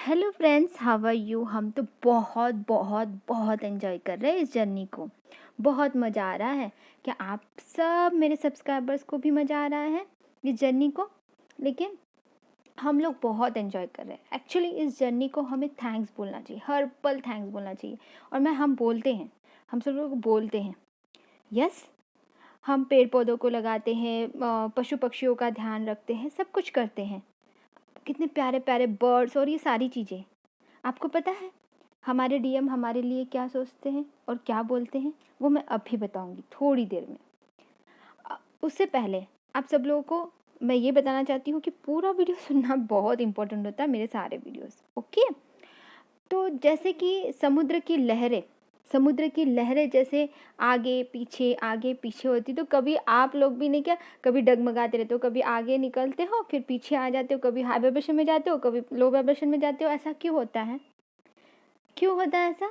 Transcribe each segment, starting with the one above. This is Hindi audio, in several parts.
Hello friends, how are you. हम तो बहुत बहुत बहुत एंजॉय कर रहे हैं इस जर्नी को। बहुत मज़ा आ रहा है। क्या आप सब मेरे सब्सक्राइबर्स को भी मज़ा आ रहा है इस जर्नी को? लेकिन हम लोग बहुत एंजॉय कर रहे हैं। एक्चुअली इस जर्नी को हमें थैंक्स बोलना चाहिए, हर पल थैंक्स बोलना चाहिए। और हम बोलते हैं, हम सब लोग बोलते हैं। यस, हम पेड़ पौधों को लगाते हैं, पशु पक्षियों का ध्यान रखते हैं, सब कुछ करते हैं। कितने प्यारे प्यारे बर्ड्स और ये सारी चीज़ें। आपको पता है हमारे डीएम हमारे लिए क्या सोचते हैं और क्या बोलते हैं? वो मैं अभी बताऊंगी थोड़ी देर में। उससे पहले आप सब लोगों को मैं ये बताना चाहती हूँ कि पूरा वीडियो सुनना बहुत इंपॉर्टेंट होता है, मेरे सारे वीडियोस। ओके, तो जैसे कि समुद्र की लहरें जैसे आगे पीछे होती, तो कभी आप लोग भी नहीं क्या, कभी डगमगाते रहते हो, कभी आगे निकलते हो फिर पीछे आ जाते हो, कभी हाई वाइब्रेशन में जाते हो, कभी लो वाइब्रेशन में जाते हो। ऐसा क्यों होता है? क्यों होता है ऐसा?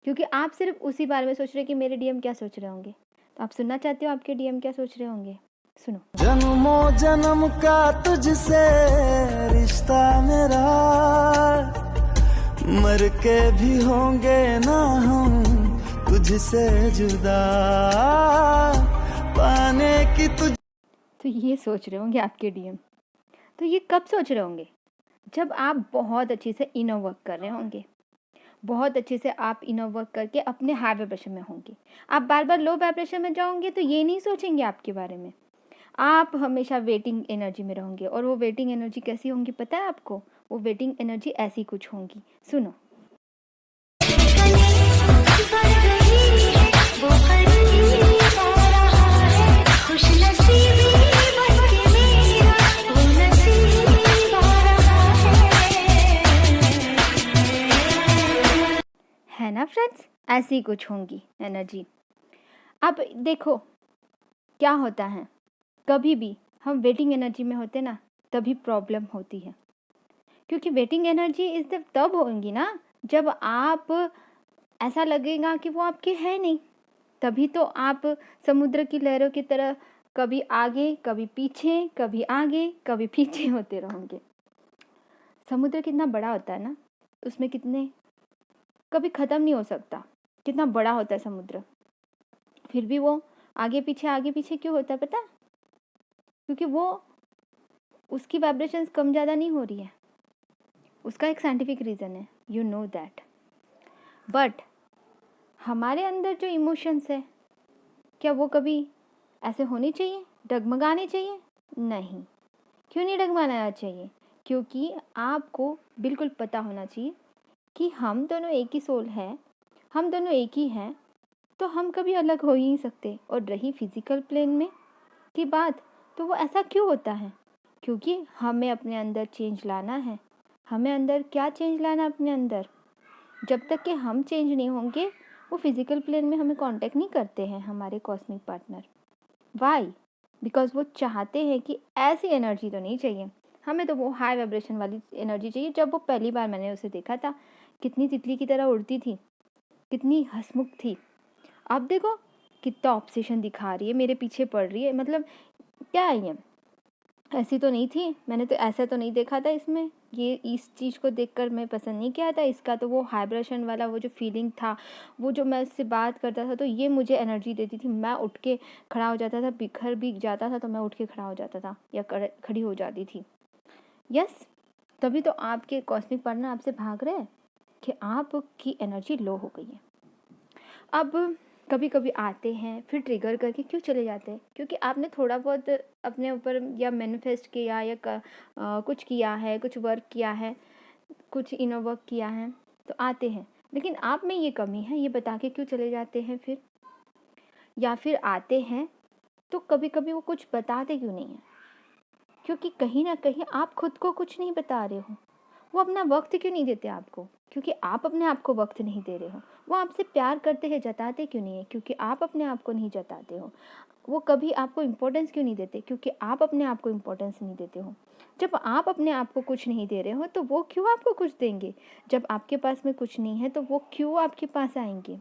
क्योंकि आप सिर्फ उसी बारे में सोच रहे हैं कि मेरे डीएम क्या सोच रहे होंगे। तो आप सुनना चाहते हो आपके डीएम क्या सोच रहे होंगे? सुनो। जन्मों जन्म का तुझसे रिश्ता मेरा, मर के भी होंगे ना हम तुझसे जुदा, पाने की तुझ। तो ये सोच रहे होंगे आपके डीएम। तो ये कब सोच रहे होंगे? जब आप बहुत अच्छे से इनर वर्क कर रहे होंगे, बहुत अच्छे से आप इनर वर्क करके अपने हाई वाइब्रेशन में होंगे। आप बार बार लो वाइब्रेशन में जाओगे तो ये नहीं सोचेंगे आपके बारे में। आप हमेशा वेटिंग एनर्जी में रहोगे। और वो वेटिंग एनर्जी कैसी होंगी पता है आपको? वो वेटिंग एनर्जी ऐसी कुछ होंगी, सुनो। है ना फ्रेंड्स, ऐसी कुछ होंगी एनर्जी। अब देखो क्या होता है, कभी भी हम वेटिंग एनर्जी में होते ना तभी प्रॉब्लम होती है। क्योंकि वेटिंग एनर्जी इस तब होंगी ना जब आप ऐसा लगेगा कि वो आपके है नहीं। तभी तो आप समुद्र की लहरों की तरह कभी आगे कभी पीछे, कभी आगे कभी पीछे होते रहोगे। समुद्र कितना बड़ा होता है ना, उसमें कितने कभी ख़त्म नहीं हो सकता, कितना बड़ा होता है समुद्र। फिर भी वो आगे पीछे क्यों होता है पता? क्योंकि वो उसकी वाइब्रेशंस कम ज़्यादा नहीं हो रही है। उसका एक साइंटिफिक रीज़न है, यू नो दैट। बट हमारे अंदर जो इमोशंस है, क्या वो कभी ऐसे होने चाहिए, डगमगाने चाहिए? नहीं। क्यों नहीं डगमगाना चाहिए? क्योंकि आपको बिल्कुल पता होना चाहिए कि हम दोनों एक ही सोल है, हम दोनों एक ही हैं, तो हम कभी अलग हो ही नहीं सकते। और रही फिजिकल प्लेन में की बात, तो वो ऐसा क्यों होता है? क्योंकि हमें अपने अंदर चेंज लाना है। हमें अंदर क्या चेंज लाना अपने अंदर? जब तक कि हम चेंज नहीं होंगे, वो फिजिकल प्लेन में हमें कांटेक्ट नहीं करते हैं हमारे कॉस्मिक पार्टनर। वाई? बिकॉज वो चाहते हैं कि ऐसी एनर्जी तो नहीं चाहिए हमें, तो वो हाई वाइब्रेशन वाली एनर्जी चाहिए। जब वो पहली बार मैंने उसे देखा था, कितनी तितली की तरह उड़ती थी, कितनी हंसमुख थी। अब देखो कितना ऑब्सेशन दिखा रही है, मेरे पीछे पड़ रही है। मतलब क्या है ये? ऐसी तो नहीं थी, मैंने तो ऐसा तो नहीं देखा था इसमें। ये इस चीज़ को देखकर मैं पसंद नहीं किया था इसका। तो वो हाइब्रेशन वाला वो जो फीलिंग था, वो जो मैं उससे बात करता था तो ये मुझे एनर्जी देती थी। मैं उठ के खड़ा हो जाता था, बिखर भी जाता था तो मैं उठ के खड़ा हो जाता था या खड़ी हो जाती थी। यस, तभी तो आपके कॉस्मिक पार्टनर आपसे भाग रहे हैं कि आपकी एनर्जी लो हो गई है। अब कभी कभी आते हैं फिर ट्रिगर करके क्यों चले जाते हैं? क्योंकि आपने थोड़ा बहुत अपने ऊपर या मैनिफेस्ट किया या कुछ किया है, कुछ वर्क किया है, कुछ इनर वर्क किया है, तो आते हैं। लेकिन आप में ये कमी है, ये बता के क्यों चले जाते हैं फिर? या फिर आते हैं तो कभी कभी वो कुछ बताते क्यों नहीं है? क्योंकि कहीं ना कहीं आप खुद को कुछ नहीं बता रहे हो। वो अपना वक्त क्यों नहीं देते आपको? क्योंकि आप अपने आप को वक्त नहीं दे रहे हो। वो आपसे प्यार करते हैं, जताते क्यों नहीं है? क्योंकि आप अपने आप को नहीं जताते हो। वो कभी आपको इम्पोर्टेंस क्यों नहीं देते? क्योंकि आप अपने आप को इम्पोर्टेंस नहीं देते हो। जब आप अपने आप को कुछ नहीं दे रहे हो तो वो क्यों आपको कुछ देंगे? जब आपके पास में कुछ नहीं है तो वो क्यों आपके पास आएंगे?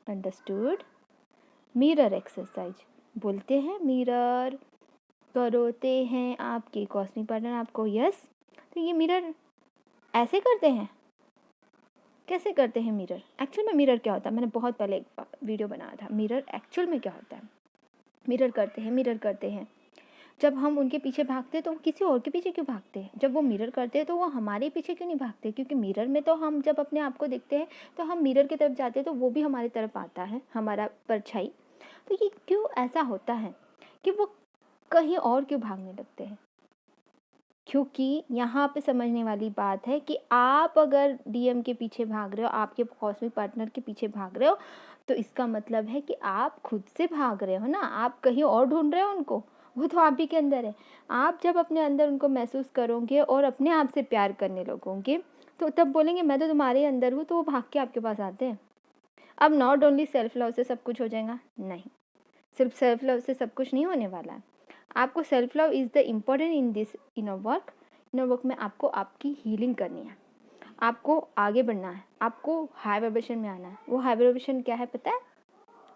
अंडरस्टूड? मिरर एक्सरसाइज बोलते हैं, मिरर करोते हैं आपके कॉस्मिक पार्टनर आपको। यस, तो ये मिरर ऐसे करते हैं? कैसे करते हैं मिरर? एक्चुअल में मिरर क्या होता है? मैंने बहुत पहले एक वीडियो बनाया था, मिरर एक्चुअल में क्या होता है। मिरर करते हैं। जब हम उनके पीछे भागते हैं तो वो किसी और के पीछे क्यों भागते हैं? जब वो मिरर करते हैं तो वो हमारे पीछे क्यों नहीं भागते? क्योंकि मिरर में तो हम जब अपने आप को देखते हैं तो हम मिरर की तरफ जाते हैं तो वो भी हमारी तरफ आता है, हमारा परछाई। तो ये क्यों ऐसा होता है कि वो कहीं और क्यों भागने लगते हैं? क्योंकि यहाँ पे समझने वाली बात है कि आप अगर डीएम के पीछे भाग रहे हो, आपके कॉस्मिक पार्टनर के पीछे भाग रहे हो, तो इसका मतलब है कि आप खुद से भाग रहे हो ना, आप कहीं और ढूंढ रहे हो उनको, वो तो आप ही के अंदर है। आप जब अपने अंदर उनको महसूस करोगे और अपने आप से प्यार करने लगोगे, तो तब बोलेंगे मैं तो तुम्हारे अंदर हूँ, तो वो भाग के आपके पास आते हैं। अब नॉट ओनली सेल्फ लव से सब कुछ हो जाएगा, नहीं, सिर्फ सेल्फ लव से सब कुछ नहीं होने वाला है। आपको self love is the important in this inner work में आपको आपकी हीलिंग करनी है, आपको आगे बढ़ना है, आपको हाई वाइब्रेशन में आना है। वो हाई वाइब्रेशन क्या है पता है?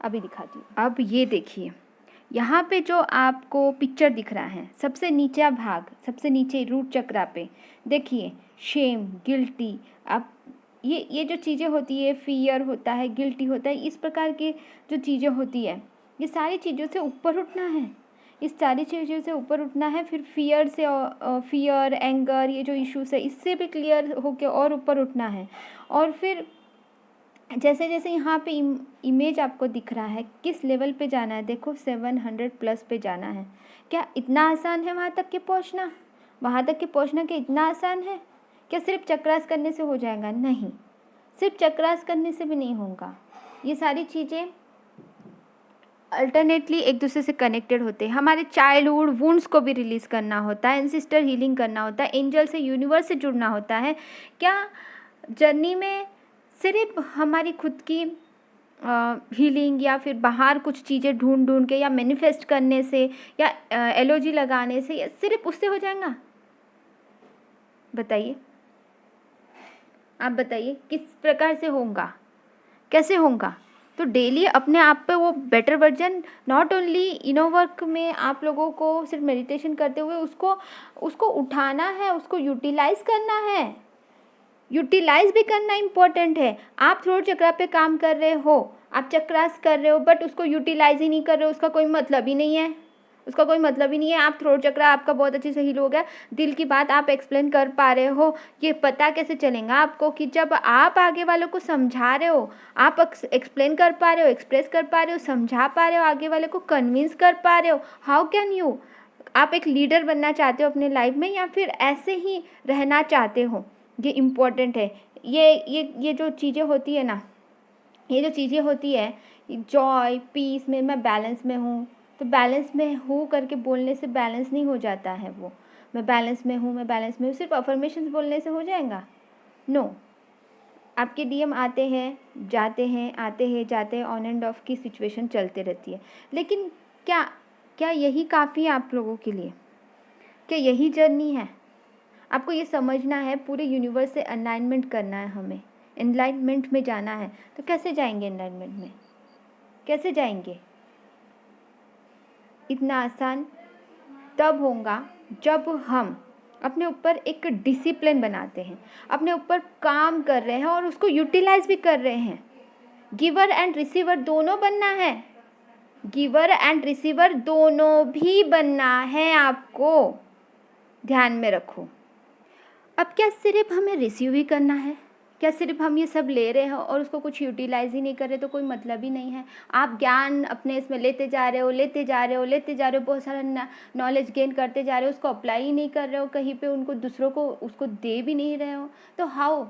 अभी दिखाती हूँ। अब ये देखिए, यहाँ पे जो आपको पिक्चर दिख रहा है, सबसे नीचा भाग, सबसे नीचे रूट चक्रा पे देखिए, शेम, गिल्टी। आप ये जो चीज़ें होती है, फियर होता है, गिल्टी होता है, इस प्रकार की जो चीज़ें होती है, ये सारी चीज़ों से ऊपर उठना है, इस सारी चीज़ों से ऊपर उठना है। फिर फियर से, फियर, एंगर, ये जो इश्यूज है, इससे भी क्लियर होके और ऊपर उठना है। और फिर जैसे जैसे यहाँ पे इमेज आपको दिख रहा है, किस लेवल पे जाना है, देखो 700 प्लस पे जाना है। क्या इतना आसान है वहाँ तक के पहुँचना? वहाँ तक के पहुँचना क्या इतना आसान है? क्या सिर्फ चक्रास करने से हो जाएगा? नहीं, सिर्फ चक्रास करने से भी नहीं होगा। ये सारी चीज़ें अल्टरनेटली एक दूसरे से कनेक्टेड होते हैं। हमारे चाइल्डहुड वुंड्स को भी रिलीज़ करना होता है, एंसेस्टर हीलिंग करना होता है, एंजल से, यूनिवर्स से जुड़ना होता है। क्या जर्नी में सिर्फ हमारी खुद की हीलिंग या फिर बाहर कुछ चीज़ें ढूंढ के या मैनिफेस्ट करने से या एलर्जी लगाने से या सिर्फ उससे हो जाएगा? बताइए, आप बताइए किस प्रकार से होगा, कैसे होगा? तो डेली अपने आप पे वो better version, not only inner work में आप लोगों को सिर्फ मेडिटेशन करते हुए उसको उठाना है, उसको यूटिलाइज करना है। यूटिलाइज भी करना इम्पोर्टेंट है। आप थ्रोट चक्रा पे काम कर रहे हो, आप चक्रास कर रहे हो, बट उसको यूटिलाइज ही नहीं कर रहे हो, उसका कोई मतलब ही नहीं है, उसका कोई मतलब ही नहीं है। आप थ्रोट चक्रा आपका बहुत अच्छे से हील हो गया, दिल की बात आप एक्सप्लेन कर पा रहे हो। ये पता कैसे चलेगा आपको कि जब आप आगे वालों को समझा रहे हो, आप एक्सप्लेन कर पा रहे हो, एक्सप्रेस कर पा रहे हो, समझा पा रहे हो, आगे वाले को कन्विंस कर पा रहे हो। How can you? आप एक लीडर बनना चाहते हो अपने लाइफ में या फिर ऐसे ही रहना चाहते हो? ये इम्पोर्टेंट है। ये जो चीज़ें होती है ना, ये जो चीज़ें होती है, जॉय, पीस में मैं बैलेंस में हूँ, तो बैलेंस में हूँ करके बोलने से बैलेंस नहीं हो जाता है। वो मैं बैलेंस में हूँ, मैं बैलेंस में हूँ, सिर्फ अफर्मेशंस बोलने से हो जाएगा? नो। आपके डीएम आते हैं, जाते हैं, आते हैं, जाते हैं, ऑन एंड ऑफ की सिचुएशन चलते रहती है। लेकिन क्या क्या यही काफ़ी है आप लोगों के लिए? क्या यही जर्नी है? आपको ये समझना है, पूरे यूनिवर्स से अलाइनमेंट करना है, हमें एनलाइटमेंट में जाना है। तो कैसे जाएंगे एनलाइटमेंट में? कैसे जाएंगे? इतना आसान तब होगा जब हम अपने ऊपर एक डिसिप्लिन बनाते हैं, अपने ऊपर काम कर रहे हैं और उसको यूटिलाइज भी कर रहे हैं। गिवर एंड रिसीवर दोनों बनना है, गिवर एंड रिसीवर दोनों भी बनना है, आपको ध्यान में रखो। अब क्या सिर्फ हमें रिसीव ही करना है? क्या सिर्फ हम ये सब ले रहे हैं और उसको कुछ यूटिलाइज ही नहीं कर रहे तो कोई मतलब ही नहीं है? आप ज्ञान अपने इसमें लेते जा रहे हो, लेते जा रहे हो, लेते जा रहे हो, बहुत सारा नॉलेज गेन करते जा रहे हो, उसको अप्लाई ही नहीं कर रहे हो कहीं पे, उनको दूसरों को उसको दे भी नहीं रहे हो, तो हाउ?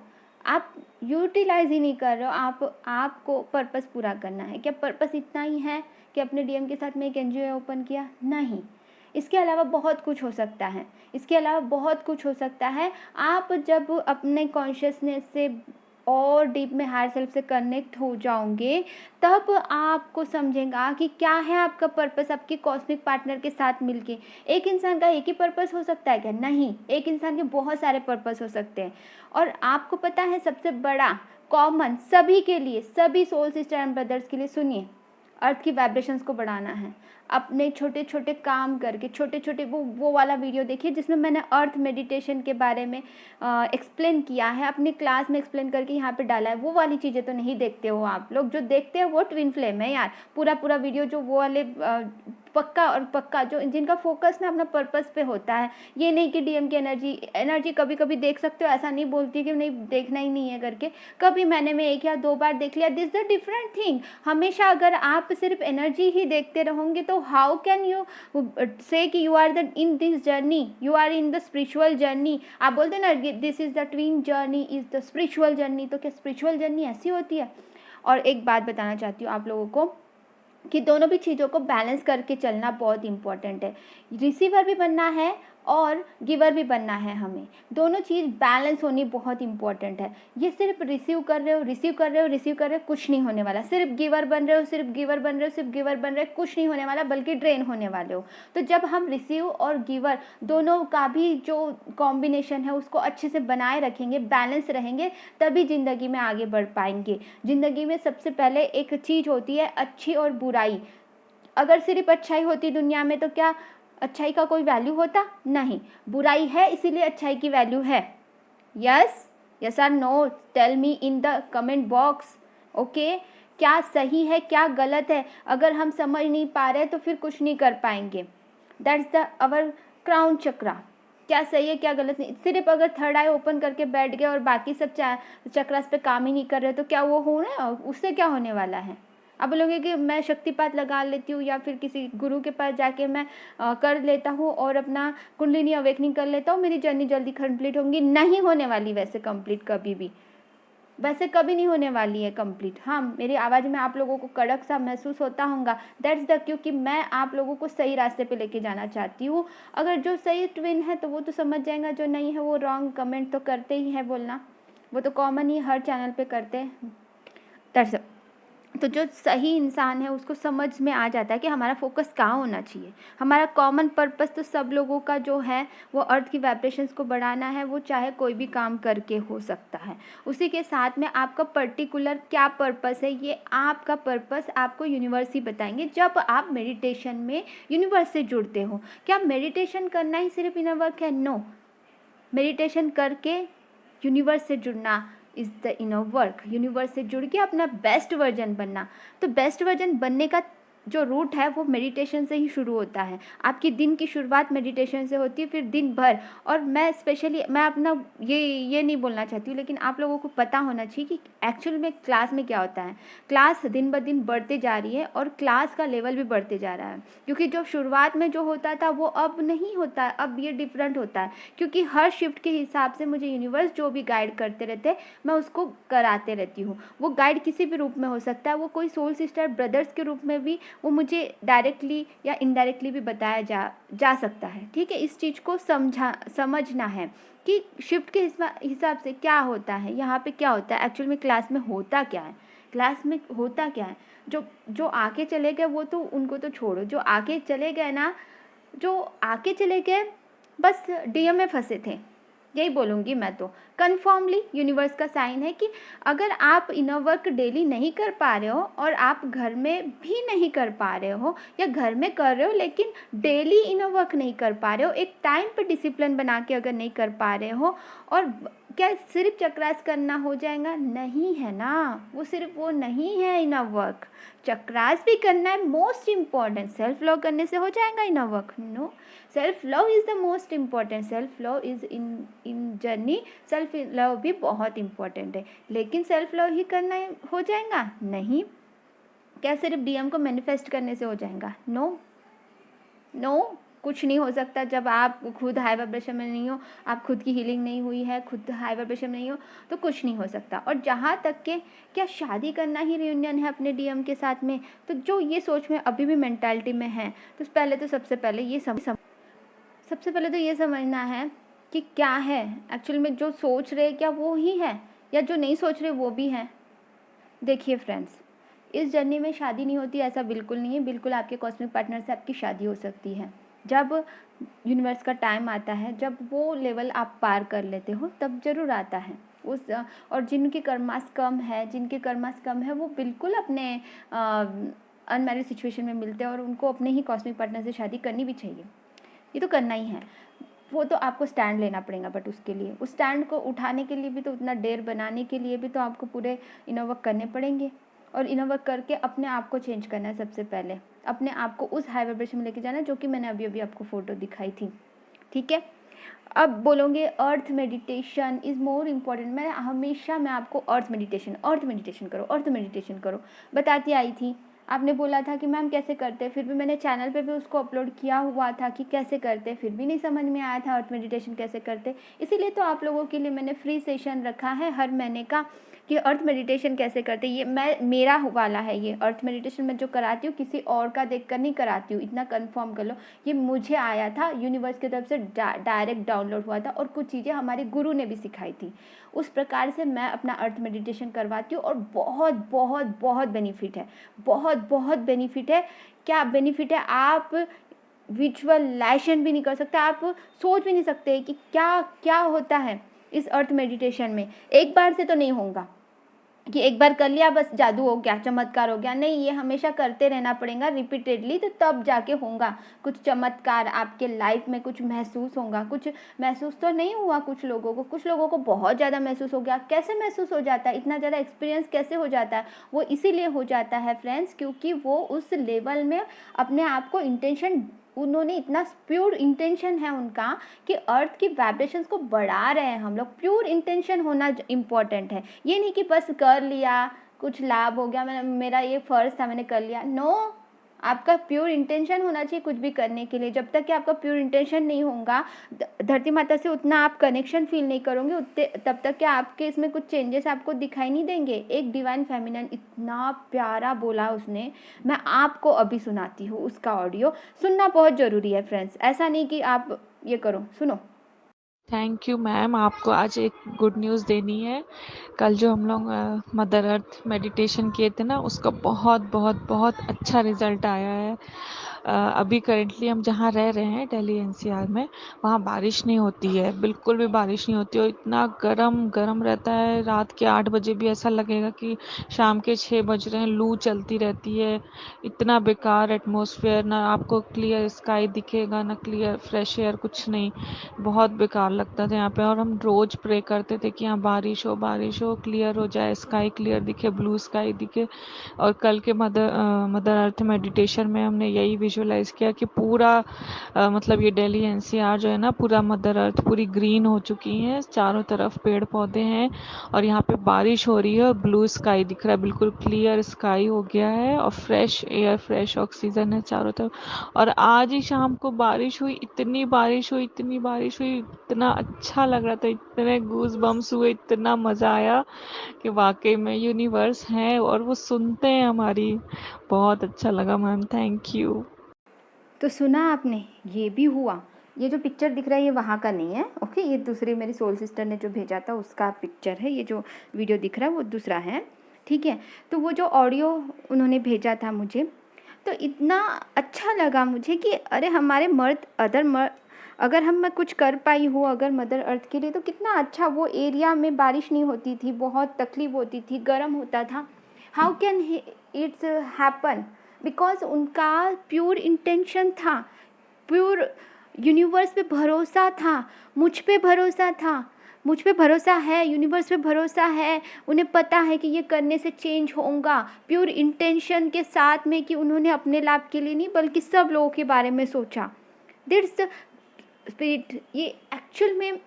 आप यूटिलाइज ही नहीं कर रहे हो। आपको पर्पस पूरा करना है। क्या पर्पस इतना ही है कि अपने डीएम के साथ में एक एनजीओ ओपन किया? नहीं, इसके अलावा बहुत कुछ हो सकता है, इसके अलावा बहुत कुछ हो सकता है। आप जब अपने कॉन्शियसनेस से और डीप में हायर सेल्फ से कनेक्ट हो जाओगे, तब आपको समझेगा कि क्या है आपका पर्पस आपके कॉस्मिक पार्टनर के साथ मिलके। एक इंसान का एक ही पर्पस हो सकता है क्या? नहीं, एक इंसान के बहुत सारे पर्पस हो सकते हैं। और आपको पता है सबसे बड़ा कॉमन सभी के लिए, सभी सोल सिस्टर एंड ब्रदर्स के लिए, सुनिए, अर्थ की वाइब्रेशंस को बढ़ाना है। अपने छोटे छोटे काम करके, छोटे छोटे वो वाला वीडियो देखिए जिसमें मैंने अर्थ मेडिटेशन के बारे में एक्सप्लेन किया है, अपने क्लास में एक्सप्लेन करके यहाँ पे डाला है। वो वाली चीज़ें तो नहीं देखते हो आप लोग, जो देखते हैं वो ट्विन फ्लेम है यार। पूरा वीडियो जो वो वाले पक्का जो जिनका फोकस ना अपना पर्पस पे होता है। ये नहीं कि डीएम की एनर्जी कभी कभी देख सकते हो, ऐसा नहीं बोलती कि नहीं देखना ही नहीं है करके। कभी मैंने में 1 या 2 बार देख लिया, दिस द डिफरेंट थिंग। हमेशा अगर आप सिर्फ एनर्जी ही देखते रहोगे तो हाउ कैन यू से कि you are the in this journey, you are in the spiritual journey. आप बोलते ना this is the twin journey is the spiritual journey, तो क्या स्पिरिचुअल जर्नी ऐसी होती है? और एक बात बताना चाहती हूँ आप लोगों को कि दोनों भी चीज़ों को बैलेंस करके चलना बहुत इम्पॉर्टेंट है। रिसीवर भी बनना है और गिवर भी बनना है हमें। दोनों चीज़ बैलेंस होनी बहुत इम्पॉर्टेंट है। ये सिर्फ रिसीव कर रहे हो कुछ नहीं होने वाला। सिर्फ गिवर बन रहे हो कुछ नहीं होने वाला, बल्कि ड्रेन होने वाले हो। तो जब हम रिसीव और गिवर दोनों का भी जो कॉम्बिनेशन है उसको अच्छे से बनाए रखेंगे, बैलेंस रहेंगे, तभी ज़िंदगी में आगे बढ़ पाएंगे। ज़िंदगी में सबसे पहले एक चीज़ होती है अच्छी और बुराई। अगर सिर्फ अच्छाई होती दुनिया में तो क्या अच्छाई का कोई वैल्यू होता? नहीं। बुराई है इसीलिए अच्छाई की वैल्यू है। यस और no, tell me in the comment box. Okay, क्या सही है क्या गलत है? अगर हम समझ नहीं पा रहे तो फिर कुछ नहीं कर पाएंगे। दैट्स द अवर क्राउन चक्रा। क्या सही है क्या गलत नहीं। सिर्फ अगर थर्ड आई ओपन करके बैठ गए और बाकी सब चक्रास पे काम ही नहीं कर रहे तो क्या वो हो रहा है? उससे क्या होने वाला है? अब बोलोगे कि मैं शक्तिपात लगा लेती हूँ या फिर किसी गुरु के पास जाके मैं कर लेता हूँ और अपना कुंडलिनी अवेकनिंग कर लेता हूँ, मेरी जर्नी जल्दी कंप्लीट होंगी। नहीं होने वाली वैसे कंप्लीट, कभी भी वैसे कभी नहीं होने वाली है कंप्लीट। हाँ, मेरी आवाज़ में आप लोगों को कड़क सा महसूस होता होगा, दैट्स द क्योंकि मैं आप लोगों को सही रास्ते पे लेके जाना चाहती हूँ। अगर जो सही ट्विन है तो वो तो समझ जाएगा, जो नहीं है वो रॉन्ग कमेंट तो करते ही है बोलना, वो तो कॉमन ही हर चैनल पे करते हैं। दैट्स तो जो सही इंसान है उसको समझ में आ जाता है कि हमारा फोकस कहाँ होना चाहिए। हमारा कॉमन पर्पस तो सब लोगों का जो है वो अर्थ की वाइब्रेशंस को बढ़ाना है, वो चाहे कोई भी काम करके हो सकता है। उसी के साथ में आपका पर्टिकुलर क्या पर्पस है, ये आपका पर्पस आपको यूनिवर्स ही बताएंगे जब आप मेडिटेशन में यूनिवर्स से जुड़ते हो। क्या मेडिटेशन करना ही सिर्फ इनर वर्क है? नो, मेडिटेशन करके यूनिवर्स से जुड़ना is the inner work. Universe से जुड़ के अपना बेस्ट वर्जन बनना। तो बेस्ट वर्जन बनने का जो रूट है वो मेडिटेशन से ही शुरू होता है। आपकी दिन की शुरुआत मेडिटेशन से होती है, फिर दिन भर। और मैं स्पेशली मैं अपना ये नहीं बोलना चाहती हूँ, लेकिन आप लोगों को पता होना चाहिए कि एक्चुअल में क्लास में क्या होता है। क्लास दिन ब दिन बढ़ते जा रही है और क्लास का लेवल भी बढ़ते जा रहा है, क्योंकि जो शुरुआत में जो होता था वो अब नहीं होता है, अब ये डिफरेंट होता है। क्योंकि हर शिफ्ट के हिसाब से मुझे यूनिवर्स जो भी गाइड करते रहते हैं मैं उसको कराते रहती हूँ। वो गाइड किसी भी रूप में हो सकता है, वो कोई सोल सिस्टर ब्रदर्स के रूप में भी वो मुझे डायरेक्टली या इनडायरेक्टली भी बताया जा सकता है। ठीक है, इस चीज़ को समझना है कि शिफ्ट के हिसाब से क्या होता है, यहाँ पे क्या होता है, एक्चुअल में क्लास में होता क्या है। क्लास में होता क्या है, जो आके चले गए वो तो उनको तो छोड़ो, जो आके चले गए ना, जो आके चले गए बस डीएम में फंसे थे, यही बोलूँगी मैं तो। कन्फर्मली यूनिवर्स का साइन है कि अगर आप इनर वर्क डेली नहीं कर पा रहे हो और आप घर में भी नहीं कर पा रहे हो या घर में कर रहे हो लेकिन डेली इनर वर्क नहीं कर पा रहे हो, एक टाइम पे डिसिप्लिन बना के अगर नहीं कर पा रहे हो, और क्या सिर्फ चक्रास करना हो जाएगा? नहीं है ना, वो सिर्फ वो नहीं है इनर वर्क। चक्रास भी करना है, मोस्ट इम्पॉर्टेंट। सेल्फ लव करने से हो जाएगा inner work? No, self love is the most important. Self love is in journey, self love भी बहुत इम्पॉर्टेंट है, लेकिन सेल्फ लव ही करना हो जाएगा? नहीं। क्या सिर्फ डीएम को मैनिफेस्ट करने से हो जाएगा? नो, कुछ नहीं हो सकता। जब आप खुद हाई वाइब्रेशन में नहीं हो, आप खुद की हीलिंग नहीं हुई है, खुद हाई वाइब्रेशन में नहीं हो, तो कुछ नहीं हो सकता। और जहाँ तक के क्या शादी करना ही रियूनियन है अपने डीएम के साथ में, तो जो ये सोच में अभी भी मेंटालिटी में है, तो सबसे पहले ये समझना है कि क्या है एक्चुअल में, जो सोच रहे क्या वो ही है या जो नहीं सोच रहे वो भी है। देखिए फ्रेंड्स, इस जर्नी में शादी नहीं होती ऐसा बिल्कुल नहीं है। बिल्कुल आपके कॉस्मिक पार्टनर से आपकी शादी हो सकती है जब यूनिवर्स का टाइम आता है, जब वो लेवल आप पार कर लेते हो तब ज़रूर आता है उस। और जिनके कर्मास कम है वो बिल्कुल अनमैरिड सिचुएशन में मिलते हैं और उनको अपने ही कॉस्मिक पार्टनर से शादी करनी भी चाहिए, ये तो करना ही है। वो तो आपको स्टैंड लेना पड़ेगा, बट उसके लिए उस स्टैंड को उठाने के लिए भी तो उतना डेयर बनाने के लिए भी तो आपको पूरे इनर वर्क करने पड़ेंगे, और इनर वर्क करके अपने आप को चेंज करना है। सबसे पहले अपने आप को उस हाई वाइब्रेशन में लेके जाना है, जो कि मैंने अभी अभी आपको फोटो दिखाई थी, ठीक है। अब बोलोगे अर्थ मेडिटेशन इज़ मोर इम्पॉर्टेंट। मैं आपको अर्थ मेडिटेशन करो बताती आई थी। आपने बोला था कि मैम कैसे करते हैं, फिर भी मैंने चैनल पे भी उसको अपलोड किया हुआ था कि कैसे करते, फिर भी नहीं समझ में आया था अर्थ मेडिटेशन कैसे करते। इसीलिए तो आप लोगों के लिए मैंने फ्री सेशन रखा है हर महीने का कि अर्थ मेडिटेशन कैसे करते। ये मेरा वाला है, ये अर्थ मेडिटेशन मैं जो कराती हूँ किसी और का देख कर नहीं कराती हूँ, इतना कंफर्म कर लो। ये मुझे आया था यूनिवर्स की तरफ से, डायरेक्ट डाउनलोड हुआ था, और कुछ चीज़ें हमारे गुरु ने भी सिखाई थी। उस प्रकार से मैं अपना अर्थ मेडिटेशन करवाती हूँ, और बहुत बहुत बहुत बेनिफिट है, बहुत बहुत बेनिफिट है। क्या बेनिफिट है, आप विजुअलाइजेशन भी नहीं कर सकते, आप सोच भी नहीं सकते कि क्या क्या होता है इस अर्थ मेडिटेशन में। एक बार से तो नहीं होगा कि एक बार कर लिया बस जादू हो गया, चमत्कार हो गया, नहीं, ये हमेशा करते रहना पड़ेगा रिपीटेडली, तो तब जाके होगा कुछ चमत्कार आपके लाइफ में, कुछ महसूस होगा। कुछ महसूस तो नहीं हुआ कुछ लोगों को बहुत ज़्यादा महसूस हो गया। कैसे महसूस हो जाता है, इतना ज़्यादा एक्सपीरियंस कैसे हो जाता है? वो इसीलिए हो जाता है फ्रेंड्स, क्योंकि वो उस लेवल में अपने आप को इंटेंशन, उन्होंने इतना प्योर इंटेंशन है उनका कि अर्थ की वाइब्रेशंस को बढ़ा रहे हैं हम लोग। प्योर इंटेंशन होना इम्पॉर्टेंट है, ये नहीं कि बस कर लिया कुछ लाभ हो गया, मेरा ये फ़र्ज था मैंने कर लिया। नो, आपका प्योर इंटेंशन होना चाहिए कुछ भी करने के लिए। जब तक कि आपका प्योर इंटेंशन नहीं होगा, धरती माता से उतना आप कनेक्शन फील नहीं करोगे, उतने तब तक कि आपके इसमें कुछ चेंजेस आपको दिखाई नहीं देंगे। एक डिवाइन फेमिनिन इतना प्यारा बोला उसने, मैं आपको अभी सुनाती हूँ उसका ऑडियो। सुनना बहुत ज़रूरी है फ्रेंड्स, ऐसा नहीं कि आप ये करो, सुनो। थैंक यू मैम, आपको आज एक गुड न्यूज़ देनी है। कल जो हम लोग मदर अर्थ मेडिटेशन किए थे ना, उसका बहुत बहुत बहुत अच्छा रिजल्ट आया है। अभी करेंटली हम जहाँ रह रहे हैं दिल्ली एनसीआर में, वहाँ बारिश नहीं होती है, बिल्कुल भी बारिश नहीं होती, और इतना गरम गरम रहता है। रात के 8 बजे भी ऐसा लगेगा कि शाम के 6 बज रहे हैं, लू चलती रहती है। इतना बेकार एटमॉस्फेयर, ना आपको क्लियर स्काई दिखेगा, ना क्लियर फ्रेश एयर, कुछ नहीं, बहुत बेकार लगता था यहाँ पे। और हम रोज प्रे करते थे कि यहाँ बारिश हो, क्लियर हो जाए, स्काई क्लियर दिखे, ब्लू स्काई दिखे। और कल के मदर अर्थ मेडिटेशन में हमने यही विजुअलाइज किया कि पूरा मतलब ये दिल्ली एनसीआर जो है ना, पूरा मदर अर्थ पूरी ग्रीन हो चुकी है, चारों तरफ पेड़ पौधे हैं, और यहाँ पे बारिश हो रही है, और ब्लू स्काई दिख रहा है, बिल्कुल क्लियर स्काई हो गया है, और फ्रेश एयर, फ्रेश ऑक्सीजन है चारों तरफ। और आज ही शाम को बारिश हुई, इतनी बारिश हुई, इतना अच्छा लग रहा था, इतने गूज बम्स हुए, इतना मज़ा आया कि वाकई में यूनिवर्स है और वो सुनते हैं हमारी। बहुत अच्छा लगा मैम, थैंक यू। तो सुना आपने, ये भी हुआ। ये जो पिक्चर दिख रहा है ये वहाँ का नहीं है, ओके, ये दूसरी मेरी सोल सिस्टर ने जो भेजा था उसका पिक्चर है। ये जो वीडियो दिख रहा है वो दूसरा है, ठीक है। तो वो जो ऑडियो उन्होंने भेजा था मुझे, तो इतना अच्छा लगा मुझे कि अरे हमारे अगर मैं कुछ कर पाई हूँ अगर मदर अर्थ के लिए, तो कितना अच्छा। वो एरिया में बारिश नहीं होती थी, बहुत तकलीफ होती थी, गर्म होता था। How can it's happen? Because उनका प्योर इंटेंशन था, प्योर यूनिवर्स पे भरोसा था, मुझ पे भरोसा है, यूनिवर्स पे भरोसा है। उन्हें पता है कि ये करने से चेंज होगा, प्योर इंटेंशन के साथ में, कि उन्होंने अपने लाभ के लिए नहीं बल्कि सब लोगों के बारे में सोचा। That's the spirit. ये एक्चुअल में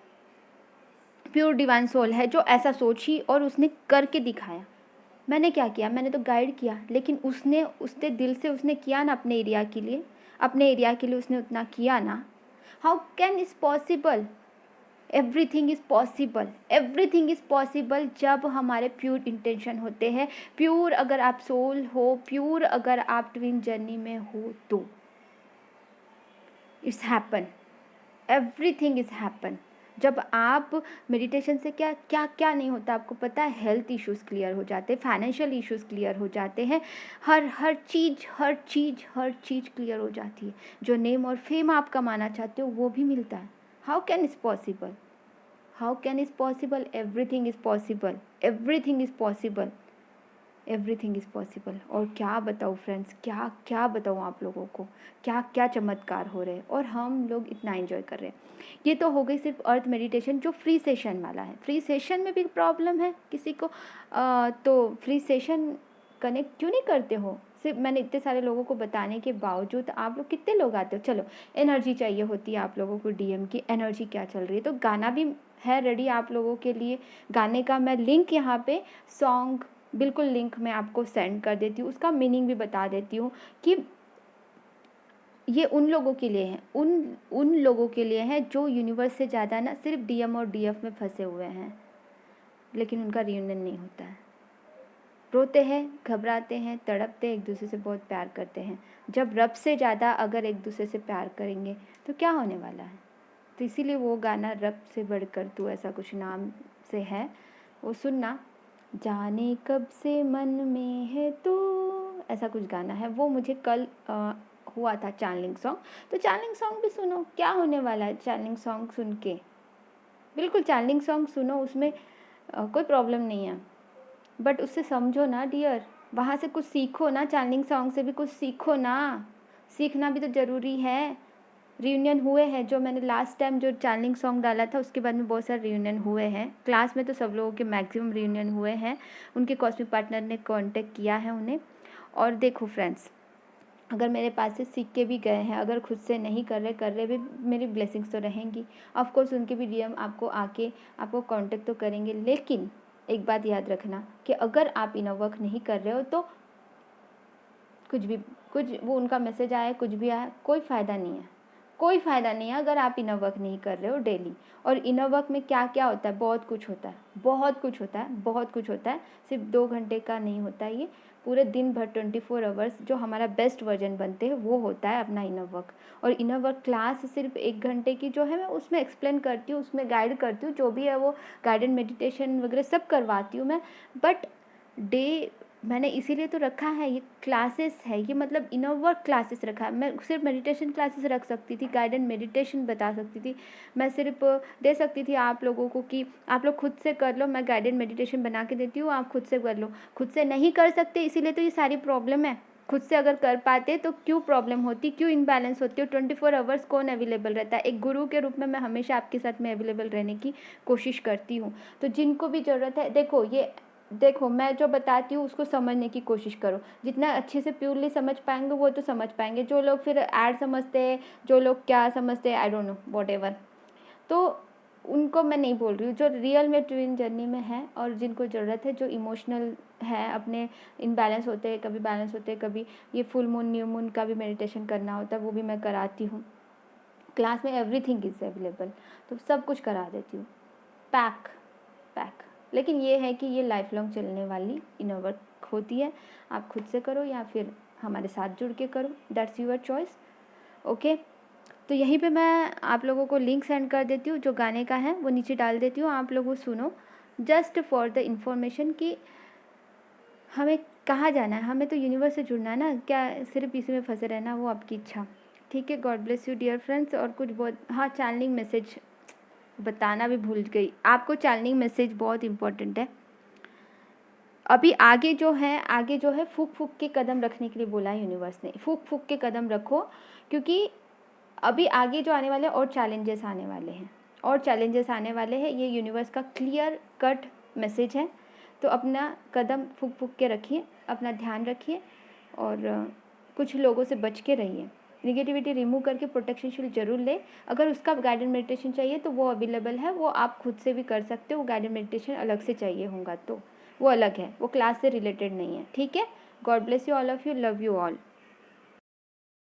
प्योर डिवाइन सोल है जो ऐसा सोची और उसने करके दिखाया। मैंने क्या किया, मैंने तो गाइड किया, लेकिन उसने दिल से उसने किया ना अपने एरिया के लिए उसने उतना किया ना। How can is possible? Everything is possible जब हमारे प्योर इंटेंशन होते हैं। प्योर अगर आप सोल हो, प्योर अगर आप ट्विन जर्नी में हो, तो it's happen, everything is happen. जब आप मेडिटेशन से क्या नहीं होता आपको पता है? हेल्थ इश्यूज़ क्लियर हो जाते हैं, फाइनेंशियल इश्यूज़ क्लियर हो जाते हैं, हर चीज़ क्लियर हो जाती है। जो नेम और फेम आप कमाना चाहते हो वो भी मिलता है। How can is possible? Everything is possible. Everything is possible. और क्या बताऊँ फ्रेंड्स, क्या क्या बताऊँ आप लोगों को, क्या क्या चमत्कार हो रहे हैं और हम लोग इतना एंजॉय कर रहे हैं। ये तो हो गई सिर्फ अर्थ मेडिटेशन जो फ्री सेशन वाला है। फ्री सेशन में भी प्रॉब्लम है किसी को तो फ्री सेशन कनेक्ट क्यों नहीं करते हो? सिर्फ मैंने इतने सारे लोगों को बताने के बावजूद आप लोग कितने लोग आते हो? चलो, एनर्जी चाहिए होती है आप लोगों को, डीएम की एनर्जी क्या चल रही है, तो गाना भी है रेडी आप लोगों के लिए। गाने का मैं लिंक यहाँ पे सॉन्ग बिल्कुल लिंक मैं आपको सेंड कर देती हूँ, उसका मीनिंग भी बता देती हूँ कि ये उन लोगों के लिए है, उन लोगों के लिए है जो यूनिवर्स से ज़्यादा ना सिर्फ डीएम और डीएफ में फंसे हुए हैं, लेकिन उनका रियूनियन नहीं होता है। रोते हैं, घबराते हैं, तड़पते हैं, एक दूसरे से बहुत प्यार करते हैं। जब रब से ज़्यादा अगर एक दूसरे से प्यार करेंगे तो क्या होने वाला है? तो इसीलिए वो गाना रब से बढ़कर तू ऐसा कुछ नाम से है, वो सुनना। जाने कब से मन में है तू, ऐसा कुछ गाना है, वो मुझे कल हुआ था चैनलिंग सॉन्ग। तो चैनलिंग सॉन्ग भी सुनो, क्या होने वाला है चैनलिंग सॉन्ग सुन के। बिल्कुल चैनलिंग सॉन्ग सुनो, उसमें कोई प्रॉब्लम नहीं है, बट उससे समझो ना डियर, वहाँ से कुछ सीखो ना, चैनलिंग सॉन्ग से भी कुछ सीखो ना, सीखना भी तो ज़रूरी है। रियूनियन हुए हैं, जो मैंने लास्ट टाइम जो चैनलिंग सॉन्ग डाला था उसके बाद में बहुत सारे रियूनियन हुए हैं। क्लास में तो सब लोगों के मैक्सिमम रियूनियन हुए हैं, उनके कॉस्मिक पार्टनर ने कांटेक्ट किया है उन्हें। और देखो फ्रेंड्स, अगर मेरे पास से सीख के भी गए हैं, अगर खुद से नहीं कर रहे भी, मेरी ब्लेसिंग्स तो रहेंगी। ऑफ कोर्स उनके भी डीएम आपको आके आपको कांटेक्ट तो करेंगे, लेकिन एक बात याद रखना कि अगर आप इनर वर्क नहीं कर रहे हो तो कुछ वो उनका मैसेज आया, कुछ भी आया, कोई फ़ायदा नहीं है, कोई फ़ायदा नहीं है अगर आप इनर वर्क नहीं कर रहे हो डेली। और इनर वर्क में क्या क्या होता है? बहुत कुछ होता है, बहुत कुछ होता है, बहुत कुछ होता है। सिर्फ 2 घंटे का नहीं होता है, ये पूरे दिन भर 24 आवर्स जो हमारा बेस्ट वर्जन बनते हैं वो होता है अपना इनर वर्क। और इनर वर्क क्लास सिर्फ 1 घंटे की जो है मैं उसमें एक्सप्लेन करती हूँ, उसमें गाइड करती हूँ, जो भी है वो गाइडेड मेडिटेशन वगैरह सब करवाती हूँ मैं। बट डे मैंने इसीलिए तो रखा है, ये क्लासेस है, ये मतलब इनर वर्क क्लासेस रखा है। मैं सिर्फ मेडिटेशन क्लासेस रख सकती थी, गाइडेड मेडिटेशन बता सकती थी, मैं सिर्फ दे सकती थी आप लोगों को कि आप लोग खुद से कर लो, मैं गाइडेड मेडिटेशन बना के देती हूँ, आप खुद से कर लो। खुद से नहीं कर सकते, इसीलिए तो ये सारी प्रॉब्लम है। खुद से अगर कर पाते तो क्यों प्रॉब्लम होती, क्यों इम्बैलेंस होती है? 24 आवर्स कौन अवेलेबल रहता है? एक गुरु के रूप में मैं हमेशा आपके साथ में अवेलेबल रहने की कोशिश करती हूँ। तो जिनको भी ज़रूरत है, देखो मैं जो बताती हूँ उसको समझने की कोशिश करो, जितना अच्छे से प्योरली समझ पाएंगे वो तो समझ पाएंगे। जो लोग फिर ऐड समझते हैं, जो लोग क्या समझते हैं, आई डोंट नो, व्हाटएवर, तो उनको मैं नहीं बोल रही हूँ। जो रियल में ट्विन जर्नी में है और जिनको ज़रूरत है, जो इमोशनल है, अपने इनबैलेंस होते हैं, कभी बैलेंस होते हैं, कभी ये फुल मून न्यू मून का भी मेडिटेशन करना होता है, वो भी मैं कराती हूँ। क्लास में एवरीथिंग इज़ अवेलेबल, तो सब कुछ करा देती हूँ, पैक। लेकिन ये है कि ये लाइफ लॉन्ग चलने वाली इनर वर्क होती है। आप खुद से करो या फिर हमारे साथ जुड़ के करो, दैट्स यूर चॉइस। ओके, तो यहीं पे मैं आप लोगों को लिंक सेंड कर देती हूँ, जो गाने का है वो नीचे डाल देती हूँ, आप लोग वो सुनो जस्ट फॉर द इन्फॉर्मेशन कि हमें कहाँ जाना है। हमें तो यूनिवर्स से जुड़ना है ना, क्या सिर्फ इसी में फंसे रहना, वो आपकी इच्छा। ठीक है, God bless you dear friends. और कुछ बहुत, हाँ, चैनलिंग मैसेज बताना भी भूल गई आपको, चैनलिंग मैसेज बहुत इंपॉर्टेंट है। अभी आगे जो है फूक के कदम रखने के लिए बोला है यूनिवर्स ने, फूक के कदम रखो, क्योंकि अभी आगे जो आने वाले और चैलेंजेस आने वाले हैं, ये यूनिवर्स का क्लियर कट मैसेज है। तो अपना कदम फूक के रखिए, अपना ध्यान रखिए और कुछ लोगों से बच के रहिए। निगेटिविटी रिमूव करके प्रोटेक्शन शील्ड जरूर ले। अगर उसका गाइडेड मेडिटेशन चाहिए तो वो अवेलेबल है, वो आप खुद से भी कर सकते हो। वो गाइडेड मेडिटेशन अलग से चाहिए होगा तो वो अलग है, वो क्लास से रिलेटेड नहीं है। ठीक है, God bless you all of you, love you all.